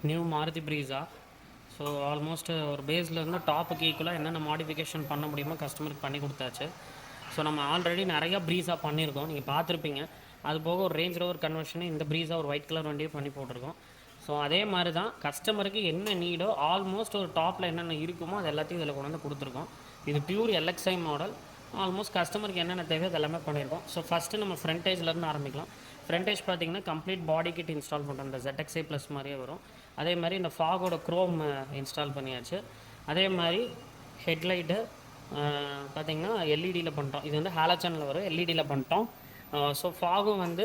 New Maruti பிரீஸா. So almost ஒரு பேஸ்லேருந்து டாப்புக்கு ஈக்குவலாக என்னென்ன மாடிஃபிகேஷன் பண்ண முடியுமோ கஸ்டமருக்கு பண்ணி கொடுத்தாச்சு. ஸோ நம்ம ஆல்ரெடி நிறையா ப்ரீஸா பண்ணியிருக்கோம், நீங்கள் பார்த்துருப்பீங்க. அது போக ஒரு ரேஞ்ச் ரோவர் கன்வர்ஷனு இந்த ப்ரீஸா ஒரு ஒயிட் கலர் வண்டியை பண்ணி போட்டிருக்கோம். ஸோ அதே மாதிரி தான் கஸ்டமருக்கு என்ன நீடோ ஆல்மோஸ்ட் ஒரு டாப்பில் என்னென்ன இருக்குமோ அது எல்லாத்தையும் இதில் கொண்டு வந்து கொடுத்துருக்கோம். இது பியூர் LXI மாடல். ஆல்மோஸ்ட் கஸ்டமருக்கு என்னென்ன தேவையோ அது எல்லாமே பண்ணியிருக்கோம். ஸோ ஃபஸ்ட்டு நம்ம ஃப்ரண்டேஜ்லேருந்து ஆரம்பிக்கலாம். ஃப்ரண்டேஜ் பார்த்திங்கன்னா கம்ப்ளீட் பாடி கிட் இன்ஸ்டால் பண்ணுறோம். இந்த ZXI ப்ளஸ் மாதிரியே வரும். அதே மாதிரி இந்த ஃபாகோட க்ரோம் இன்ஸ்டால் பண்ணியாச்சு. அதே மாதிரி ஹெட்லைட்டு பார்த்திங்கன்னா எல்இடியில் பண்ணிட்டோம். இது வந்து ஹாலோஜனில் வரும், எல்இடியில் பண்ணிட்டோம். ஸோ ஃபாகும் வந்து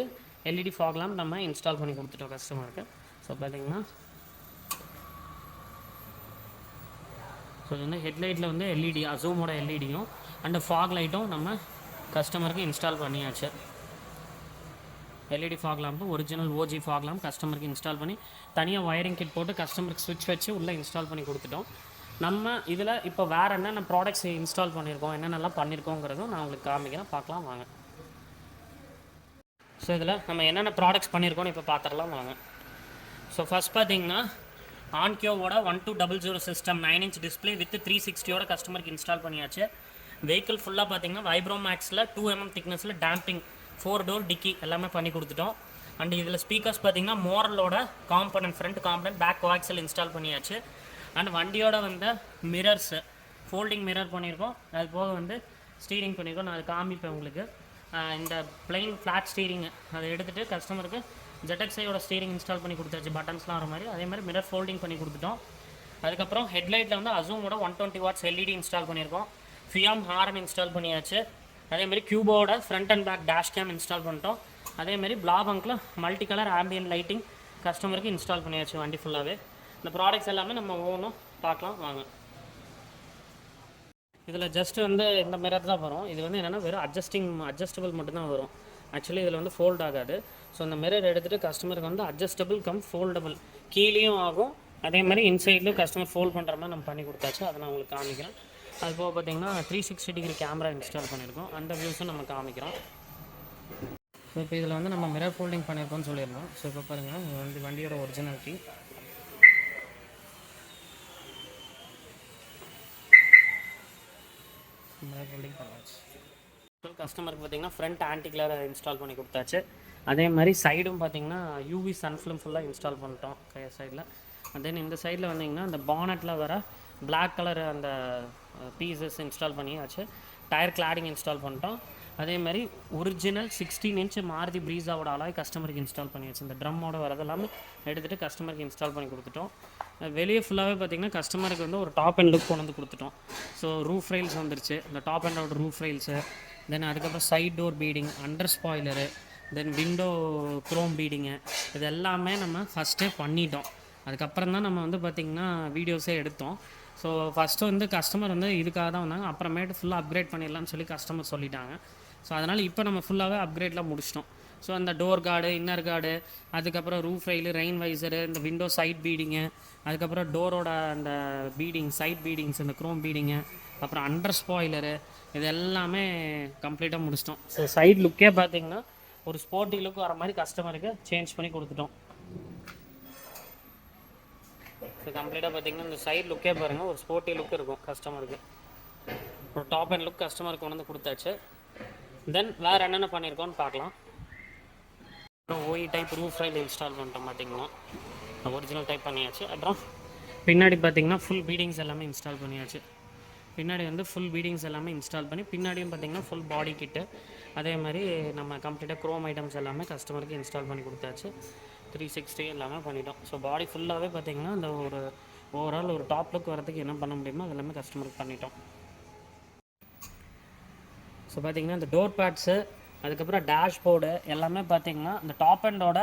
எல்இடி ஃபாக்லாம் நம்ம இன்ஸ்டால் பண்ணி கொடுத்துட்டோம் கஸ்டமருக்கு. ஸோ பார்த்திங்கன்னா ஸோ இது வந்து ஹெட்லைட்டில் வந்து எல்இடி அசூமோட எல்இடியும் அண்டு ஃபாக் லைட்டும் நம்ம கஸ்டமருக்கு இன்ஸ்டால் பண்ணியாச்சு. LED fog lamp original OG fog lamp கஸ்டமருக்கு இன்ஸ்டால் பண்ணி தனியாக ஒயரிங் கிட் போட்டு கஸ்டமருக்கு ஸ்விட்ச் வச்சு உள்ளே இன்ஸ்டால் பண்ணி கொடுத்துட்டோம். நம்ம இதில் இப்போ வேறு என்னென்ன ப்ராடக்ட்ஸ் இன்ஸ்டால் பண்ணியிருக்கோம், என்னென்னலாம் பண்ணியிருக்கோங்கிறதும் நான் உங்களுக்கு காமிக்கிறேன், பார்க்கலாம் வாங்க. ஸோ இதில் நம்ம என்னென்ன ப்ராடக்ட்ஸ் பண்ணியிருக்கோன்னு இப்போ பார்த்துடலாம் வாங்க. ஸோ ஃபஸ்ட் பார்த்தீங்கன்னா ஆன்கியோவோட 1200 சிஸ்டம் 9 inch டிஸ்பிளே வித் 360 கஸ்டமருக்கு இன்ஸ்டால் பண்ணியாச்சு. வெஹிக்கிள் ஃபுல்லாக பார்த்தீங்கன்னா வைப்ரோமேக்ஸில் 2 mm திக்னஸில் டேம்பிங் 4 door டிக்கி எல்லாமே பண்ணி கொடுத்துட்டோம். அண்ட் இதில் ஸ்பீக்கர்ஸ் பார்த்தீங்கன்னா மோரலோட component front component back coaxial install பண்ணியாச்சு. அண்ட் வண்டியோட வந்து மிரர்ஸ் ஃபோல்டிங் மிரர் பண்ணியிருக்கோம். அது போக வந்து ஸ்டீரிங் பண்ணியிருக்கோம். நான் அது காமிப்பேன் உங்களுக்கு. இந்த பிளைன் ஃப்ளாட் ஸ்டீரிங் அதை எடுத்துகிட்டு கஸ்டமருக்கு ZXIயோட ஸ்டீரிங் இன்ஸ்டால் பண்ணி கொடுத்தாச்சு, பட்டன்ஸ்லாம் வர மாதிரி. அதே மாதிரி மிரர் ஃபோல்டிங் பண்ணி கொடுத்துட்டோம். அதுக்கப்புறம் ஹெட்லைட்டில் வந்து அசூமோட 120 watts LED இன்ஸ்டால் பண்ணியிருக்கோம். ஃபியாம் ஹாரன் இன்ஸ்டால் பண்ணியாச்சு. அதேமாதிரி கியூபோட front and back dash cam install பண்ணிட்டோம். அதேமாதிரி பிளாபங்கில் மல்டி கலர் ஆம்பியன் லைட்டிங் கஸ்டமருக்கு இன்ஸ்டால் பண்ணியாச்சு வண்டி ஃபுல்லாகவே. இந்த ப்ராடக்ட்ஸ் எல்லாமே நம்ம ஒவ்வொன்றும் பார்க்கலாம் வாங்க. இதில் ஜஸ்ட்டு வந்து இந்த மிரர் தான் வரும். இது வந்து என்னென்னா வெறும் அட்ஜஸ்டபிள் மட்டும்தான் வரும். ஆக்சுவலி இதில் வந்து ஃபோல்ட் ஆகாது. ஸோ இந்த மிரர் எடுத்துகிட்டு கஸ்டமருக்கு வந்து அட்ஜஸ்டபிள் கம் ஃபோல்டபுள் கீழேயும் ஆகும். அதே மாதிரி இன்சைட்லையும் கஸ்டமர் ஃபோல்ட் பண்ணுற மாதிரி நம்ம பண்ணி கொடுத்தாச்சு. அதை நான் உங்களுக்கு காமிக்கிறேன். அது போக பார்த்திங்கன்னா 360 degree கேமரா இன்ஸ்டால் பண்ணியிருக்கோம். அந்த வியூஸும் நம்ம காமிக்கிறோம். ஸோ இப்போ இதில் வந்து நம்ம மிரர் ஃபோல்டிங் பண்ணியிருக்கோம்னு சொல்லியிருந்தோம். ஸோ இப்போ பாருங்கள், இது வந்து வண்டியோட ஒரிஜினாலிட்டி. Mirror folding பண்ணாச்சு. கஸ்டமருக்கு பார்த்திங்கன்னா ஃப்ரண்ட் ஆன்டி கிளர் இன்ஸ்டால் பண்ணி கொடுத்தாச்சு. அதே மாதிரி சைடும் பார்த்திங்கன்னா UV சன்ஃபிலிம் ஃபுல்லாக இன்ஸ்டால் பண்ணிட்டோம் சைடில். அண்ட் தென் இந்த சைடில் வந்திங்கன்னா அந்த பானட்டில் வர பிளாக் கலர் அந்த பீசஸ் இன்ஸ்டால் பண்ணியாச்சு. டயர் கிளாடிங் இன்ஸ்டால் பண்ணிட்டோம். அதே மாதிரி ஒரிஜினல் 16 inch மாருதி பிரீஸாவோட அலாய் கஸ்டமருக்கு இன்ஸ்டால் பண்ணியாச்சு. இந்த ட்ரம்மோட வரதெல்லாமே எடுத்துகிட்டு கஸ்டமருக்கு இன்ஸ்டால் பண்ணி கொடுத்துட்டோம். வெளியே ஃபுல்லாகவே பார்த்திங்கன்னா கஸ்டமருக்கு வந்து ஒரு டாப் அண்ட் லுக் கொண்டு வந்து கொடுத்துட்டோம். ஸோ ரூஃப் ரெயில்ஸ் வந்துருச்சு, இந்த டாப் அண்டோட ரூஃப் ரெயில்ஸு. தென் அதுக்கப்புறம் side door beading, under spoiler, then window chrome beading, இது எல்லாமே நம்ம ஃபஸ்ட்டே பண்ணிட்டோம். அதுக்கப்புறம் தான் நம்ம வந்து பார்த்திங்கன்னா வீடியோஸே எடுத்தோம். ஸோ ஃபஸ்ட்டு வந்து கஸ்டமர் வந்து இதுக்காக தான் வந்தாங்க. அப்புறமேட்டு ஃபுல்லாக அப்கிரேட் பண்ணிடலாம்னு சொல்லி கஸ்டமர் சொல்லிட்டாங்க. ஸோ அதனால் இப்போ நம்ம ஃபுல்லாகவே அப்கிரேட்லாம் முடிச்சிட்டோம். ஸோ அந்த டோர் கார்டு, இன்னர் கார்டு, அதுக்கப்புறம் ரூஃப் ரெயிலு, ரெயின் வைசரு, இந்த விண்டோ சைட் பீடிங்கு, அதுக்கப்புறம் டோரோட அந்த பீடிங் சைட் பீடிங்ஸ், இந்த க்ரோம் பீடிங்கு, அப்புறம் அண்டர் ஸ்பாய்லரு, இது எல்லாமே கம்ப்ளீட்டாக முடிச்சிட்டோம். ஸோ சைட் லுக்கே பார்த்திங்கன்னா ஒரு ஸ்போர்ட்டி லுக் வர மாதிரி கஸ்டமருக்கு சேஞ்ச் பண்ணி கொடுத்துட்டோம். ஸோ கம்ப்ளீட்டாக பார்த்திங்கன்னா இந்த சைட் லுக்கே பாருங்கள், ஒரு ஸ்போர்ட்டி லுக் இருக்கும் கஸ்டமருக்கு. ஒரு டாப் அண்ட் லுக் கஸ்டமருக்கு கொண்டு வந்து கொடுத்தாச்சு. தென் வேறு என்னென்ன பண்ணியிருக்கோன்னு பார்க்கலாம். அப்புறம் OE type roof rail install பண்ணிட்டோம். பார்த்திங்கன்னா ஒரிஜினல் டைப் பண்ணியாச்சு. அப்புறம் பின்னாடி பார்த்திங்கன்னா ஃபுல் பீடிங்ஸ் எல்லாமே இன்ஸ்டால் பண்ணியாச்சு. பின்னாடி வந்து ஃபுல் பீடிங்ஸ் எல்லாமே இன்ஸ்டால் பண்ணி பின்னாடியும் பார்த்திங்கன்னா ஃபுல் பாடி கிட்டு, அதே மாதிரி நம்ம கம்ப்ளீட்டாக க்ரோம் ஐட்டம்ஸ் எல்லாமே கஸ்டமருக்கு இன்ஸ்டால் பண்ணி கொடுத்தாச்சு. 360 எல்லாமே பண்ணிட்டோம். ஸோ பாடி ஃபுல்லாகவே பார்த்திங்கன்னா அந்த ஒரு ஓவரால் ஒரு டாப் லுக் வரதுக்கு என்ன பண்ண முடியுமோ அது எல்லாமே கஸ்டமருக்கு பண்ணிட்டோம். ஸோ பார்த்திங்கன்னா இந்த டோர் பேட்ஸு, அதுக்கப்புறம் டேஷ்போர்டு எல்லாமே பார்த்திங்கன்னா இந்த டாப் அண்டோட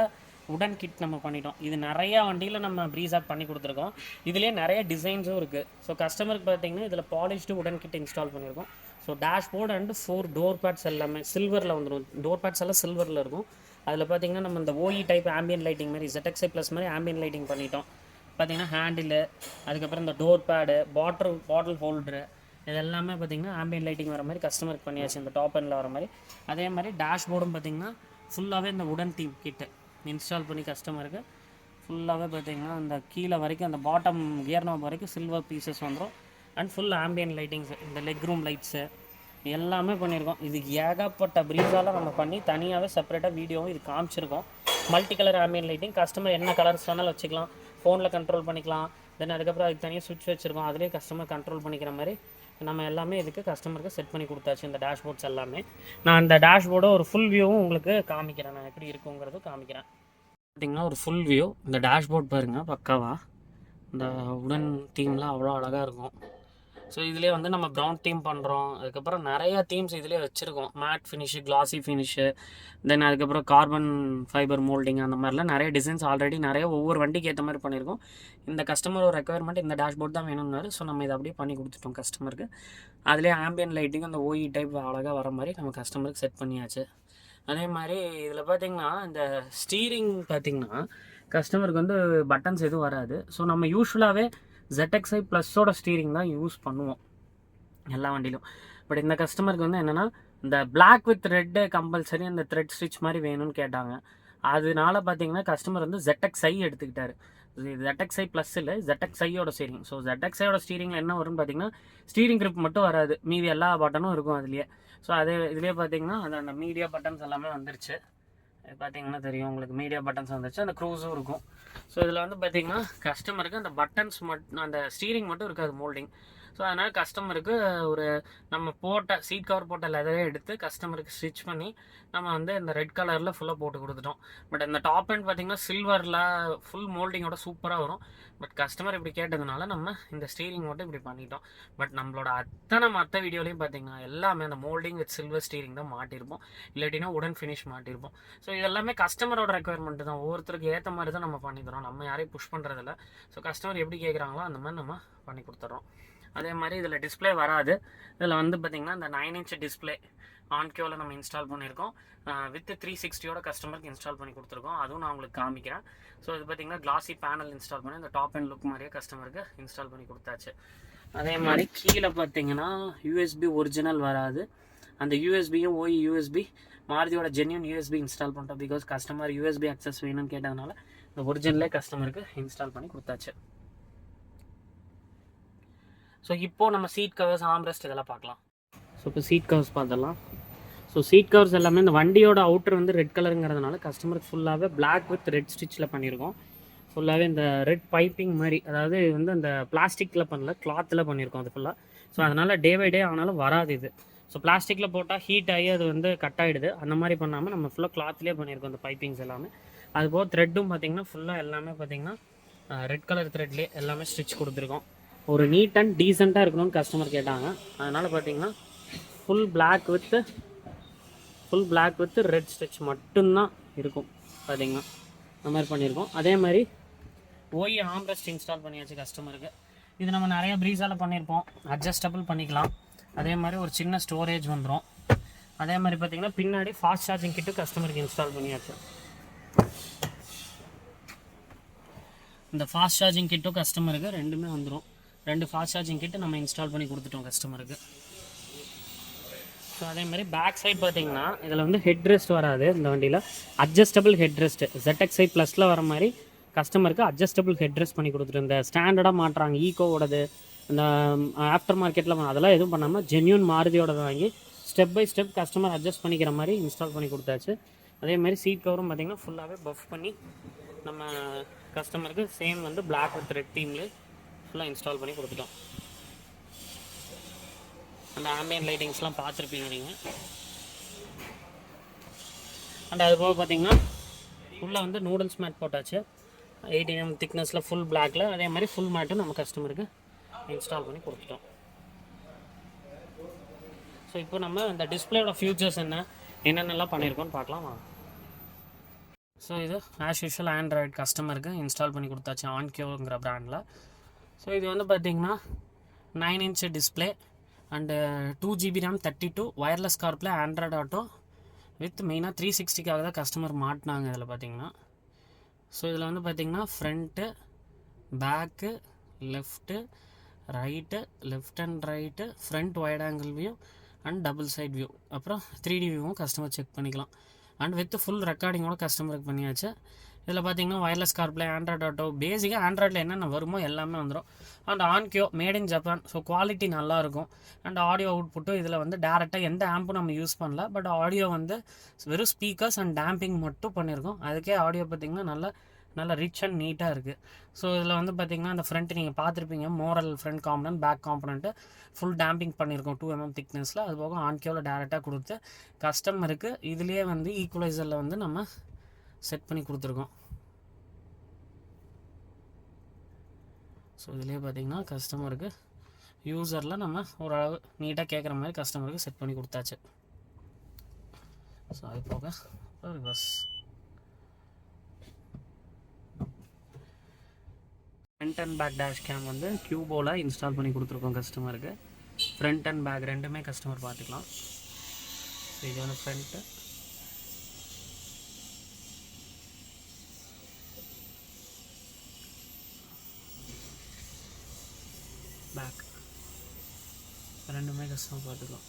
உடன் கிட் நம்ம பண்ணிட்டோம். இது நிறையா வண்டியில் நம்ம ப்ரீஸா பண்ணி கொடுத்துருக்கோம். இதுலேயே நிறைய டிசைன்ஸும் இருக்குது. ஸோ கஸ்டமருக்கு பார்த்திங்கன்னா இதில் பாலிஷ்டு உடன் கிட் இன்ஸ்டால் பண்ணியிருக்கோம். So dashboard and 4 door pads எல்லாமே சில்வரில் வந்துடும். டோர் பேட்ஸ் எல்லாம் சில்வரில் இருக்கும். அதில் பார்த்திங்கன்னா நம்ம இந்த OE டைப் ஆம்பியன் லைட்டிங் மாதிரி ZXI ப்ளஸ் மாதிரி ஆம்பியன் லைட்டிங் பண்ணிட்டோம். பார்த்திங்கன்னா ஹேண்டிலு, அதுக்கப்புறம் இந்த டோர் பேடு, பாட்டில் ஹோல்டரு, இது எல்லாமே பார்த்திங்கன்னா ஆம்பியன் லைட்டிங் வர மாதிரி கஸ்டமருக்கு பண்ணியாச்சு, இந்த டாப் எண்டில் வர மாதிரி. அதே மாதிரி டேஷ்போர்டும் பார்த்திங்கன்னா ஃபுல்லாகவே இந்த உடன் தீம் கிட்டு இன்ஸ்டால் பண்ணி கஸ்டமருக்கு ஃபுல்லாகவே பார்த்தீங்கன்னா அந்த கீழே வரைக்கும் அந்த பாட்டம் கியர் நாப் வரைக்கும் சில்வர் பீசஸ் வந்துடும். அண்ட் ஃபுல் ஆம்பியன் லைட்டிங்ஸு, இந்த லெக் ரூம் லைட்ஸு எல்லாமே பண்ணியிருக்கோம். இதுக்கு ஏகப்பட்ட ப்ரீஸால் நம்ம பண்ணி தனியாகவே செப்பரேட்டாக வீடியோவும் இது காமிச்சிருக்கோம். Multi colour ambient lighting, customer என்ன கலர்ஸ் வேணாலும் வச்சுக்கலாம், ஃபோனில் கண்ட்ரோல் பண்ணிக்கலாம். தென் அதுக்கப்புறம் அதுக்கு தனியாக சுவிட்ச் வச்சுருக்கோம், அதிலே கஸ்டமர் கண்ட்ரோல் பண்ணிக்கிற மாதிரி நம்ம எல்லாமே இதுக்கு கஸ்டமருக்கு செட் பண்ணி கொடுத்தாச்சு. இந்த டேஷ்போர்ட்ஸ் எல்லாமே நான் இந்த டேஷ்போர்டை ஒரு ஃபுல் வியூவும் உங்களுக்கு காமிக்கிறேன், நான் எப்படி இருக்குங்கிறது காமிக்கிறேன். பார்த்திங்கன்னா ஒரு ஃபுல் வியூ இந்த டேஷ்போர்ட் பாருங்கள், பக்காவாக இந்த உடன் தீம்லாம் அவ்வளோ அழகாக இருக்கும். ஸோ இதிலே வந்து நம்ம ப்ரௌன் தீம் பண்ணுறோம். அதுக்கப்புறம் நிறையா தீம்ஸ் இதிலே வச்சுருக்கோம். மேட் ஃபினிஷு, கிளாசி ஃபினிஷு, தென் அதுக்கப்புறம் கார்பன் ஃபைபர் மோல்டிங், அந்த மாதிரிலாம் நிறைய டிசைன்ஸ் ஆல்ரெடி நிறைய ஒவ்வொரு வண்டிக்கு ஏற்ற மாதிரி பண்ணியிருக்கோம். இந்த கஸ்டமர் ஒரு ரெக்குயர்மெண்ட் இந்த டேஷ்போர்ட் தான் வேணும்னாரு. ஸோ நம்ம இதை அப்படியே பண்ணி கொடுத்துட்டோம் கஸ்டமருக்கு. அதிலே ஆம்பியன் லைட்டிங் அந்த ஓஇ டைப் அழகாக வர மாதிரி நம்ம கஸ்டமருக்கு செட் பண்ணியாச்சு. அதே மாதிரி இதில் பார்த்திங்கன்னா இந்த ஸ்டீரிங் பார்த்திங்கன்னா கஸ்டமருக்கு வந்து பட்டன்ஸ் எதுவும் வராது. ஸோ நம்ம யூஸ்வலாகவே ZXi ப்ளஸோட ஸ்டீரிங் தான் யூஸ் பண்ணுவோம் எல்லா வண்டியிலும். பட் இந்த கஸ்டமருக்கு வந்து என்னென்னா இந்த பிளாக் வித் ரெட்டு கம்பல்சரி அந்த த்ரெட் ஸ்டிச் மாதிரி வேணும்னு கேட்டாங்க. அதனால பார்த்தீங்கன்னா கஸ்டமர் வந்து ZXi எடுத்துக்கிட்டாரு. ZXi ப்ளஸ் இல்லை, ZXiயோட ஸ்டீரிங். ஸோ ZXiயோட ஸ்டீரிங்கில் என்ன வரும்னு பார்த்தீங்கன்னா ஸ்டீரிங் கிரிப் மட்டும் வராது, மீதி எல்லா பட்டனும் இருக்கும் அதுலேயே. ஸோ அதே இதுலேயே பார்த்தீங்கன்னா அந்த மீடியா பட்டன்ஸ் எல்லாமே வந்துருச்சு. பார்த்தீங்கன்னா தெரியும் உங்களுக்கு, மீடியா பட்டன்ஸ் வந்துச்சு, அந்த க்ரூஸும் இருக்கும். ஸோ இதில் வந்து பார்த்திங்கன்னா கஸ்டமருக்கு அந்த பட்டன்ஸ் மட்டும், அந்த ஸ்டீரிங் மட்டும் இருக்காது மோல்டிங். ஸோ அதனால் கஸ்டமருக்கு ஒரு நம்ம போட்ட சீட் கவர் போட்ட லெதரே எடுத்து கஸ்டமருக்கு ஸ்டிச் பண்ணி நம்ம வந்து இந்த ரெட் கலரில் ஃபுல்லாக போட்டு கொடுத்துட்டோம். பட் இந்த டாப் அண்ட் பார்த்திங்கன்னா சில்வரில் ஃபுல் மோல்டிங்கோட சூப்பராக வரும். பட் கஸ்டமர் இப்படி கேட்டதுனால நம்ம இந்த ஸ்டீரிங் மட்டும் இப்படி பண்ணிட்டோம். பட் நம்மளோட அத்தனை மற்ற வீடியோலையும் பார்த்திங்கன்னா எல்லாமே அந்த மோல்டிங் வித் சில்வர் ஸ்டீரிங் தான் மாட்டியிருப்போம், இல்லாட்டினா உடன் ஃபினிஷ் மாட்டியிருப்போம். ஸோ இதெல்லாமே கஸ்டமரோட ரெக்குயர்மெண்ட் தான், ஒவ்வொருத்தருக்கு ஏற்ற மாதிரி தான் நம்ம பண்ணி தரோம், நம்ம யாரையும் புஷ் பண்ணுறதில்ல. ஸோ கஸ்டமர் எப்படி கேட்குறாங்களோ அந்த மாதிரி நம்ம பண்ணி கொடுத்துட்றோம். அதே மாதிரி இதில் டிஸ்பிளே வராது. இதில் வந்து பார்த்திங்கன்னா இந்த 9 inch டிஸ்பிளே ஆன்கியோவில் நம்ம இன்ஸ்டால் பண்ணியிருக்கோம். வித் 360யோட கஸ்டமருக்கு இன்ஸ்டால் பண்ணி கொடுத்துருக்கோம், அதுவும் நான் உங்களுக்கு காமிக்கிறேன். ஸோ இது பார்த்திங்கன்னா கிளாசி பேனல் இன்ஸ்டால் பண்ணி இந்த டாப் அண்ட் லுக் மாதிரியே கஸ்டமருக்கு இன்ஸ்டால் பண்ணி கொடுத்தாச்சு. அதே மாதிரி கீழே பார்த்திங்கன்னா யூஎஸ்பி ஒரிஜினல் வராது, அந்த யூஎஸ்பியும் ஓஇ யூஎஸ்பி மாருதியோட ஜென்யூன் யூஎஸ்பி இன்ஸ்டால் பண்ணிட்டோம். பிகாஸ் கஸ்டமர் யூஎஸ்பி அக்சஸ் வேணும்னு கேட்டதுனால இந்த ஒரிஜினலே கஸ்டமருக்கு இன்ஸ்டால் பண்ணி கொடுத்தாச்சு. ஸோ இப்போது நம்ம சீட் கவர்ஸ், ஆம்ரெஸ்ட் இதெல்லாம் பார்க்கலாம். ஸோ இப்போ சீட் கவர்ஸ் பார்த்துடலாம். ஸோ சீட் கவர்ஸ் எல்லாமே இந்த வண்டியோட அவுட்டர் வந்து ரெட் கலருங்கிறதுனால கஸ்டமருக்கு ஃபுல்லாகவே பிளாக் வித் ரெட் ஸ்டிச்சில் பண்ணியிருக்கோம். ஃபுல்லாகவே இந்த ரெட் பைப்பிங் மாதிரி, அதாவது வந்து அந்த பிளாஸ்டிக்கில் பண்ணல, கிளாத்தில் பண்ணியிருக்கோம் அது ஃபுல்லாக. ஸோ அதனால் டே பை டே ஆனாலும் வராது இது. ஸோ பிளாஸ்டிக்கில் போட்டால் ஹீட் ஆகி அது வந்து கட் ஆகிடுது, அந்த மாதிரி பண்ணாமல் நம்ம ஃபுல்லாக கிளாத்லேயே பண்ணியிருக்கோம் அந்த பைப்பிங்ஸ் எல்லாமே. அதுபோக த்ரெட்டும் பார்த்திங்கன்னா ஃபுல்லாக எல்லாமே பார்த்திங்கன்னா ரெட் கலர் த்ரெட்லேயே எல்லாமே ஸ்டிச் கொடுத்துருக்கோம். ஒரு நீட் அண்ட் டீசெண்டாக இருக்கணும்னு கஸ்டமர் கேட்டாங்க, அதனால் பார்த்திங்கன்னா full black with red stitch மட்டும்தான் இருக்கும் பார்த்திங்கன்னா, அந்த மாதிரி பண்ணியிருக்கோம். அதே மாதிரி ஓஇ ஆம்ரெஸ்ட் இன்ஸ்டால் பண்ணியாச்சு கஸ்டமருக்கு. இது நம்ம நிறைய ப்ரீஸால் பண்ணியிருப்போம், அட்ஜஸ்டபிள் பண்ணிக்கலாம். அதே மாதிரி ஒரு சின்ன ஸ்டோரேஜ் வந்துடும். அதே மாதிரி பார்த்திங்கன்னா பின்னாடி ஃபாஸ்ட் சார்ஜிங் கிட்டு கஸ்டமருக்கு இன்ஸ்டால் பண்ணியாச்சு. இந்த ஃபாஸ்ட் சார்ஜிங் கிட்டும் கஸ்டமருக்கு ரெண்டுமே வந்துடும். 2 ஃபாஸ்ட் சார்ஜிங் கிட்டு நம்ம இன்ஸ்டால் பண்ணி கொடுத்துட்டோம் கஸ்டமருக்கு. ஸோ அதே மாதிரி பேக் சைட் பார்த்திங்கன்னா இதில் வந்து ஹெட்ரெஸ்ட் வராது இந்த வண்டியில், அட்ஜஸ்டபிள் ஹெட்ரெஸ்ட்டு ZXi ப்ளஸில் வர மாதிரி கஸ்டமருக்கு அட்ஜஸ்டபிள் ஹெட்ரெஸ்ட் பண்ணி கொடுத்துட்டு, இந்த ஸ்டாண்டர்டாக மாட்டுறாங்க ஈகோவோடது, இந்த ஆஃப்டர் மார்க்கெட்டில் அதெல்லாம் எதுவும் பண்ணாமல் ஜென்யூன் மாருதியோட வாங்கி step by step customer adjust பண்ணிக்கிற மாதிரி இன்ஸ்டால் பண்ணி கொடுத்தாச்சு. அதே மாதிரி சீட் கவரும் பார்த்திங்கன்னா ஃபுல்லாகவே பஃப் பண்ணி நம்ம கஸ்டமருக்கு சேம் வந்து பிளாக் வித் ரெட் தீம்லேயே ஃபுல்லாக இன்ஸ்டால் பண்ணி கொடுத்துட்டோம். அந்த ஆம்பியன் லைட்டிங்ஸ்லாம் பார்த்துருப்பீங்க நீங்கள். அண்ட் அது போக பார்த்திங்கன்னா ஃபுல்லாக வந்து நூடுல்ஸ் மேட் போட்டாச்சு 18 mm திக்னஸில் ஃபுல் பிளாக்கில். அதே மாதிரி ஃபுல் மேட்டும் நம்ம கஸ்டமருக்கு இன்ஸ்டால் பண்ணி கொடுத்துட்டோம். ஸோ இப்போ நம்ம இந்த டிஸ்பிளேயோட ஃபியூச்சர்ஸ் என்னென்னலாம் பண்ணியிருக்கோன்னு பார்க்கலாம் வாங்க. ஸோ இது ஆஸ் யூஷுவல் ஆண்ட்ராய்டு கஸ்டமருக்கு இன்ஸ்டால் பண்ணி கொடுத்தாச்சு ஆன்கியோங்கிற பிராண்டில். ஸோ இது வந்து பார்த்திங்கன்னா 9 inch display and 2GB RAM 32 wireless CarPlay Android auto with மெயினாக 360க்காக தான் கஸ்டமர் மாட்டினாங்க இதில் பார்த்திங்கன்னா. ஸோ இதில் வந்து பார்த்திங்கன்னா front, back, left, right, left and right, front wide angle view and double side view, அப்புறம் 3D வியூவும் கஸ்டமர் செக் பண்ணிக்கலாம். அண்ட் வித் ஃபுல் ரெக்கார்டிங்கோட கஸ்டமருக்கு பண்ணியாச்சு. இதில் பார்த்தீங்கன்னா வயர்லெஸ் கார்ப்ளே, ஆண்ட்ராய்ட் ஆட்டோ, பேசிக்காக ஆண்ட்ராய்டில் என்னென்ன வருமோ எல்லாமே வந்துடும். And ஆன்கியோ made in Japan, so quality நல்லாயிருக்கும். அண்ட் ஆடியோ அவுட்புட்டும் இதில் வந்து டேரெக்டாக எந்த ஆம்பும் நம்ம யூஸ் பண்ணல, பட் ஆடியோ வந்து வெறும் ஸ்பீக்கர்ஸ் அண்ட் டேம்பிங் மட்டும் பண்ணியிருக்கோம். அதுக்கே ஆடியோ பார்த்திங்கன்னா நல்ல ரிச் அண்ட் நீட்டாக இருக்குது. ஸோ இதில் வந்து பார்த்திங்கன்னா அந்த ஃப்ரண்ட் நீங்கள் பார்த்துருப்பீங்க, மோரல் front component, back component full damping பண்ணியிருக்கோம் 2 mm திக்னஸில். அது போக ஆன்கியோவில் டேரெக்டாக கொடுத்து கஸ்டமருக்கு இதுலேயே வந்து ஈக்குவலைசரில் வந்து நம்ம செட் பண்ணி கொடுத்துருக்கோம். ஸோ இதிலே பார்த்திங்கன்னா கஸ்டமருக்கு யூசரில் நம்ம ஓரளவு நீட்டாக கேட்குற மாதிரி கஸ்டமருக்கு செட் பண்ணி கொடுத்தாச்சு. ஸோ அது போக reverse front and back dash cam வந்து கியூபோவில் இன்ஸ்டால் பண்ணி கொடுத்துருக்கோம் கஸ்டமருக்கு. ஃப்ரண்ட் அண்ட் பேக் ரெண்டுமே கஸ்டமர் பார்த்துக்கலாம். ஸோ இது வந்து ஃப்ரண்ட்டு, பேக் ரெண்டுமே கஸ்டமர் பார்த்துக்கலாம்.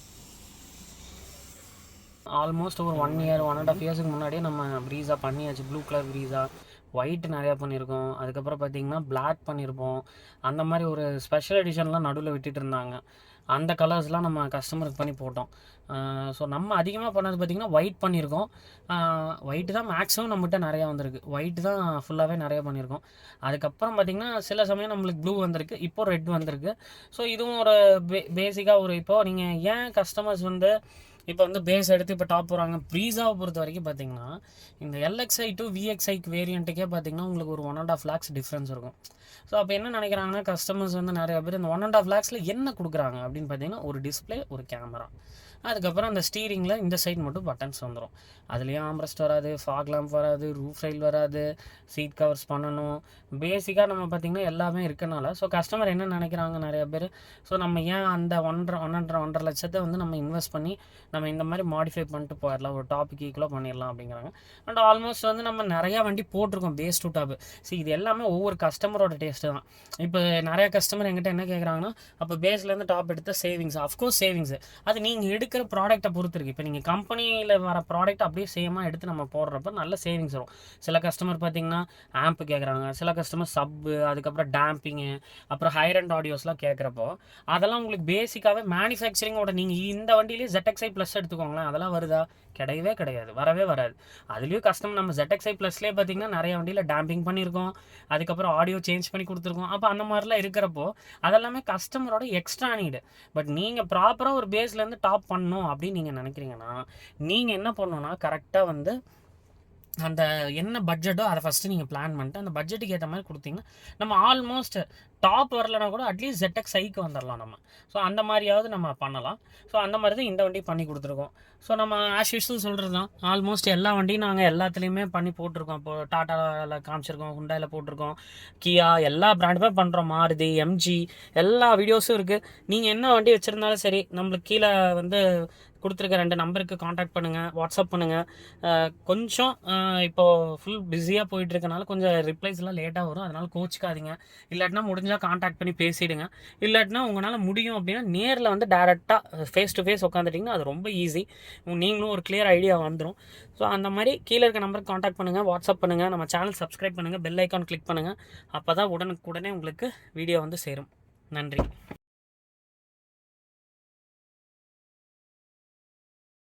ஆல்மோஸ்ட் ஒரு 1 year 1.5 yearsக்கு முன்னாடியே நம்ம ப்ரீஸா பண்ணியாச்சு. ப்ளூ கலர் ப்ரீஸா, ஒயிட் நிறையா பண்ணியிருக்கோம். அதுக்கப்புறம் பார்த்திங்கன்னா பிளாக் பண்ணியிருப்போம். அந்த மாதிரி ஒரு ஸ்பெஷல் எடிஷன்லாம் நடுவில் விட்டுட்டு இருந்தாங்க. அந்த கலர்ஸ்லாம் நம்ம கஸ்டமருக்கு பண்ணி போட்டோம். ஸோ நம்ம அதிகமாக பண்ணது பார்த்திங்கன்னா ஒயிட் பண்ணியிருக்கோம். ஒயிட்டு தான் மேக்ஸிமம் நம்மகிட்ட நிறையா வந்திருக்கு. ஒயிட்டு தான் ஃபுல்லாகவே நிறையா பண்ணியிருக்கோம். அதுக்கப்புறம் பார்த்திங்கன்னா சில சமயம் நம்மளுக்கு ப்ளூ வந்திருக்கு, இப்போது ரெட் வந்திருக்கு. ஸோ இதுவும் ஒரு பேசிக்காக ஒரு இப்போது நீங்கள் ஏன் கஸ்டமர்ஸ் வந்து இப்போ வந்து பேஸ் எடுத்து இப்போ டாப் போகிறாங்க. ப்ரீஸாவை பொறுத்த வரைக்கும் பார்த்திங்கன்னா இந்த LXi to VXiக்கு வேரியண்ட்டுக்கே பார்த்திங்கன்னா உங்களுக்கு ஒரு 1.5 lakhs டிஃப்ரென்ஸ் இருக்கும். ஸோ அப்போ என்ன நினைக்கிறாங்கன்னா கஸ்டமர்ஸ் வந்து நிறையா பேர் இந்த 1.5 lakhsல என்ன கொடுக்குறாங்க அப்படின்னு பார்த்தீங்கன்னா ஒரு டிஸ்பிளே, ஒரு கேமரா, அதுக்கப்புறம் அந்த ஸ்டீரிங்கில் இந்த சைட் மட்டும் பட்டன்ஸ் வந்துடும். அதுலேயும் ஆம்ரெஸ்ட் வராது, ஃபாக் லேம்ப் வராது, ரூஃப் ரைல் வராது, சீட் கவர்ஸ் பண்ணணும். பேசிக்காக நம்ம பார்த்திங்கன்னா எல்லாமே இருக்கனால ஸோ கஸ்டமர் என்ன நினைக்கிறாங்க நிறையா பேர், ஸோ நம்ம ஏன் அந்த 1.5 லட்சத்தை வந்து நம்ம இன்வெஸ்ட் பண்ணி நம்ம இந்த மாதிரி மாடிஃபை பண்ணிட்டு போயிடலாம், ஒரு டாப்புக்கு ஈக்குவலாக பண்ணிடலாம் அப்படிங்கிறாங்க. அண்ட் ஆல்மோஸ்ட் வந்து நம்ம நிறையா வண்டி போட்டிருக்கோம் பேஸ் டு டாப்பு. ஸோ இது எல்லாமே ஒவ்வொரு கஸ்டமரோட டேஸ்ட்டு தான். இப்போ நிறையா கஸ்டமர் எங்கிட்ட என்ன கேட்குறாங்கன்னா, அப்போ பேஸ்லேருந்து டாப் எடுத்த சேவிங்ஸ், அஃப்கோர்ஸ் சேவிங்ஸு அது நீங்கள் எடுக்கிற ப்ராடக்ட்டை பொறுத்து இருக்குது. இப்போ நீங்கள் கம்பெனியில் வர ப்ராடக்ட் அப்படியே சேமாக எடுத்து நம்ம போடுறப்ப நல்ல சேவிங்ஸ் வரும். சில கஸ்டமர் பார்த்திங்கன்னா ஆம்ப் கேட்குறாங்க, சில கஸ்டமர் சப்பு, அதுக்கப்புறம் டேம்பிங்கு, அப்புறம் ஹையர் அண்ட் ஆடியோஸ்லாம் கேட்குறப்போ அதெல்லாம் உங்களுக்கு பேசிக்காகவே மேனுஃபேக்சரிங்கோட நீங்கள் இந்த வண்டியிலேயே ZXi ப்ளஸ் எடுத்துக்கோங்களேன், அதெல்லாம் வருதா? கிடையவே கிடையாது, வரவே வராது. அதுலேயும் கஸ்டமர் நம்ம ZXi ப்ளஸ்லேயே பார்த்திங்கன்னா நிறைய வண்டியில் டேம்பிங் பண்ணியிருக்கோம், அதுக்கப்புறம் ஆடியோ சேஞ்ச் பண்ணி கொடுத்துருக்கோம். அப்போ அந்த மாதிரிலாம் இருக்கிறப்போ அதெல்லாமே கஸ்டமரோட எக்ஸ்ட்ரா நீடு. பட் நீங்கள் ப்ராப்பராக ஒரு பேஸ்லேருந்து டாப் பண்ணணும் அப்படின்னு நீங்கள் நினைக்கிறீங்கன்னா நீங்கள் என்ன பண்ணணுன்னா கரெக்டாக வந்து அந்த என்ன பட்ஜெட்டோ அதை ஃபஸ்ட்டு நீங்கள் பிளான் பண்ணிட்டு அந்த பட்ஜெட்டுக்கு ஏற்ற மாதிரி கொடுத்தீங்கன்னா நம்ம ஆல்மோஸ்ட் டாப் வரலனா கூட அட்லீஸ்ட் ZXiக்கு வந்துடலாம் நம்ம. ஸோ அந்த மாதிரியாவது நம்ம பண்ணலாம். ஸோ அந்த மாதிரி தான் இந்த வண்டி பண்ணி கொடுத்துருக்கோம். ஸோ நம்ம ஆஸ் யூஸ்வல் சொல்கிறது தான், ஆல்மோஸ்ட் எல்லா வண்டியும் நாங்கள் எல்லாத்துலேயுமே பண்ணி போட்டிருக்கோம். இப்போது டாட்டாவில் காமிச்சிருக்கோம், ஹுண்டாயில் போட்டிருக்கோம், கியா எல்லா பிராண்டுமே பண்ணுறோம், மாருதி, MG எல்லா வீடியோஸும் இருக்குது. நீங்கள் என்ன வண்டி வச்சுருந்தாலும் சரி நம்மளுக்கு கீழே வந்து கொடுத்துருக்க 2 நம்பருக்கு காண்டாக்ட் பண்ணுங்கள், வாட்ஸ்அப் பண்ணுங்கள். கொஞ்சம் இப்போது ஃபுல் பிஸியாக போயிட்டுருக்கனால கொஞ்சம் ரிப்ளைஸ்லாம் லேட்டாக வரும், அதனால் கோச்சிக்காதீங்க. இல்லாட்டினா முடிஞ்சால் காண்டாக்ட் பண்ணி பேசிவிடுங்க. இல்லாட்டினா உங்களால் முடியும் அப்படின்னா நேரில் வந்து டேரெக்டாக ஃபேஸ் டு ஃபேஸ் உட்காந்துட்டிங்கன்னா அது ரொம்ப ஈஸி, நீங்களும் ஒரு கிளியர் ஐடியா வந்துடும். ஸோ அந்த மாதிரி கீழே இருக்க நம்பருக்கு காண்டாக்ட் பண்ணுங்கள், வாட்ஸ்அப் பண்ணுங்கள், நம்ம சேனல் சப்ஸ்கிரைப் பண்ணுங்கள், பெல் ஐக்கான் கிளிக் பண்ணுங்கள். அப்போ தான் உடனுக்குடனே உங்களுக்கு வீடியோ வந்து சேரும். நன்றி.